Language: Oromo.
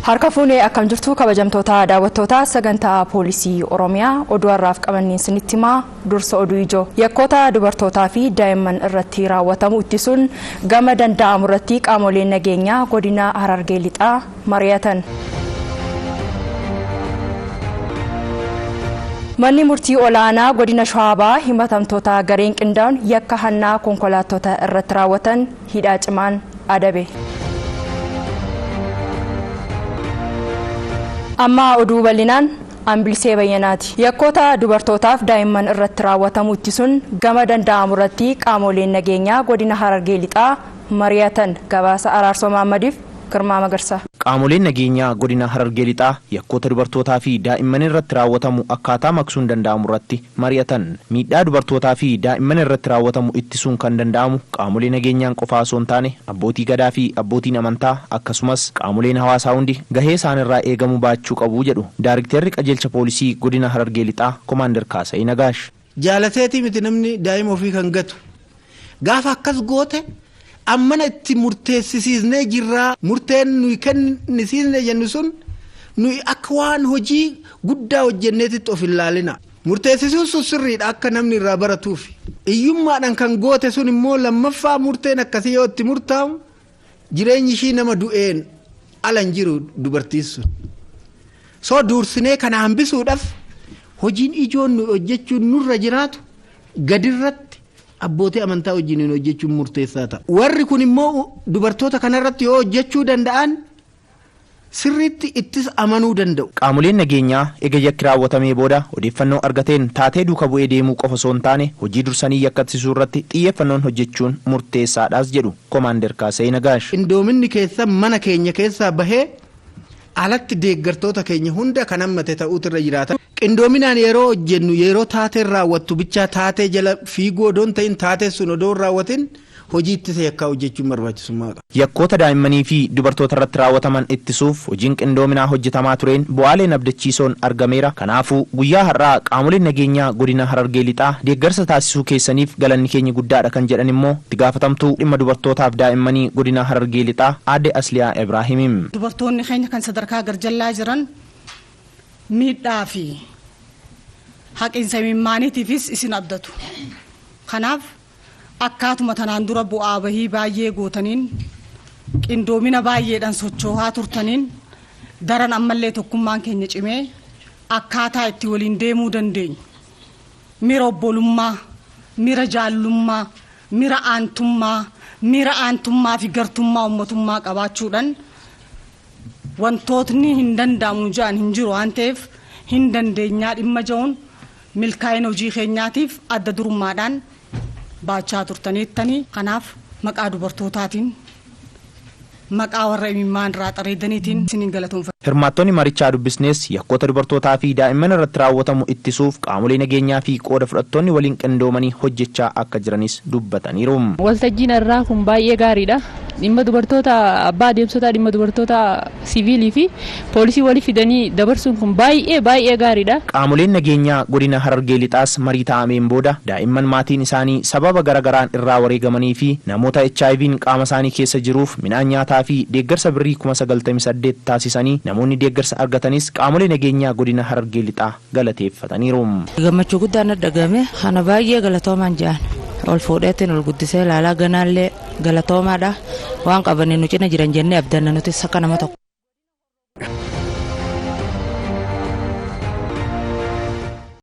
Harka fuunee akkam jirtu kabajamtoota daawwattoota sagantaa poolisii Oromiyaa oduu har'aaf qabanneen isinitti himaa dursa oduu ijoo yakkoota dubartootaa fi daa'imman irratti raawwatamu ittisuun gama danda'amu irratti qaamoleen nageenyaa godina Harargee Lixaa mari'atan. Manni murtii olaanaa godina Shawaa himatamtoota gareen qindaa'uun yakka hannaa konkolaattota irratti raawwatan hidhaa cimaan adabe. Amma oduu bal'inaan Ambilisee Bayyanaati. Yakkoota dubartootaaf daa'imman irratti raawwatamu ittisuun gama danda'amu irratti qaamoleen nageenyaa godina Harargee Lixaa mari'atan. Gabaasa Araarsoo Mahammadiif Girmaa Magarsaa. Qaamoleen nageenyaa godina Harargee Lixaa yakkoota dubartootaa fi daa'imman irratti raawwatamu akkaataa maqsuun danda'amu irratti mari'atan. Miidhaa dubartootaa fi daa'imman irratti raawwatamu ittisuun kan danda'amu qaamolee nageenyaan qofaa osoo hin taane abbootii gadaa fi abbootiin amantaa akkasumas qaamoleen hawaasaa hundi gahee isaanirraa eegamu baachuu qabu jedhu Daayiriktarri qajeelcha poolisii godina Harargee Lixaa Komaander Kaasa'ii Nagaash. Jaalateetii miti namni daa'ima ofii kan gatu gaafa akkas goote ammana itti murteessisiisnee jirraa murteen nuyi kennisiisne jennu sun nuyi akka waan hojii guddaa hojjenneetitti of ilaalina. Murteessisuun sun sirriidha akka namni irraa baratuuf. Iyyummaadhaan kan goote sun immoo lammaffaa murteen akkasii yoo itti murtaa'u jireenyi ishii nama du'een ala hin jiru dubartiin sun. Soo duursinee kana hambisuudhaaf hojiin ijoon nuyi hojjechuun nurra jiraatu gadirratti abbootii amantaa wajjiniin hojjechuun murteessaa ta'a. Warri kun immoo dubartoota kanarratti yoo hojjechuu danda'an sirriitti ittis amanuu danda'u. Qaamoleen nageenyaa ega yakki raawwatamee booda odeeffannoo argateen taatee duuka bu'ee deemuu qofa osoo hin taane hojii dursanii yakkatsisuu irratti xiyyeeffannoon hojjechuun murteessaadhaas jedhu Komaander Kaasa'ii Nagaash. Qindoominni keessa mana keenya keessaa bahee alatti deeggartoota keenya hunda kan hammate ta'uutu irra jiraata. Qindoominaan yeroo hojjennu yeroo taateen raawwattu bichaa taatee jala fiiguu odoon ta'in taatee sun odoon raawwatin hojii ittisa yakkaa hojjechuun barbaachisummaa qaba. Yakkoota daa'immanii fi dubartoota irratti raawwataman ittisuuf hojiin qindoominaa hojjetamaa tureen bu'aaleen abdachiisoon argameera. Kanaafuu guyyaa har'aa qaamoleen nageenyaa godina Harargee Lixaa deeggarsa taasisuu keessaniif galanni keenya guddaadha kan jedhan immoo itti gaafatamtuu dhimma dubartootaaf daa'immanii godina Harargee Lixaa Aadde Asliyaa Ibraahimiim. Dubartoonni keenya kan sadarkaa garjallaa jiran miidhaa fi haqiinsa mimmaaniitiifis isin abdatu. Kanaaf akkaatuma tanaan dura bu'aa bahii baay'ee gootaniin qindoomina baay'eedhaan socho'aa turtaniin daran ammallee tokkummaan keenya cimee akkaataa itti waliin deemuu dandeenyu mira obbolummaa, mira jaallummaa, mira aantummaa fi gartummaa uummatummaa qabaachuudhaan wantootni hin danda'amu jedhan hin jiru waan ta'eef hin dandeenyaa dhimma ja'uun milkaa'ina hojii keenyaatiif adda durummaadhaan baachaa turtaniittanii. Kanaaf maqaa dubartootaatiin maqaa warra imimmaan irraa xareedaniitiin isiniin galatoomfadha. Hirmaattonni marichaa dubbisnees yakkoota dubartootaa fi daa'imman irratti raawwatamu ittisuuf qaamolee nageenyaa fi qooda fudhattoonni waliin qindoomanii hojjechaa akka jiranis dubbataniiru. Waltajjiin irraa kun baay'ee gaariidha. Dhimma dubartoota abbaa adeemsotaa dhimma dubartoota siviilii fi poolisii walii fidanii dabarsuun kun baay'ee gaariidha. Qaamoleen nageenyaa godina Harargee Lixaas marii taa'ameen booda daa'imman maatiin isaanii sababa garagaraan irraa wareegamanii fi namoota HIV'n qaama isaanii keessa jiruuf midhaan nyaataa fi deeggarsa birrii 98 taasisanii namoonni deeggarsa argatanis qaamolee nageenyaa godina Harargee Lixaa galateeffataniiru. Gammachuu guddaan dhagahame kana baay'ee galatoomaan jaan ol fuudheetiin ol guddisee ilaalaa ganaallee galatoomaadha waan qabanii nu cina jiran jennee abdanna nuti akka nama tokko.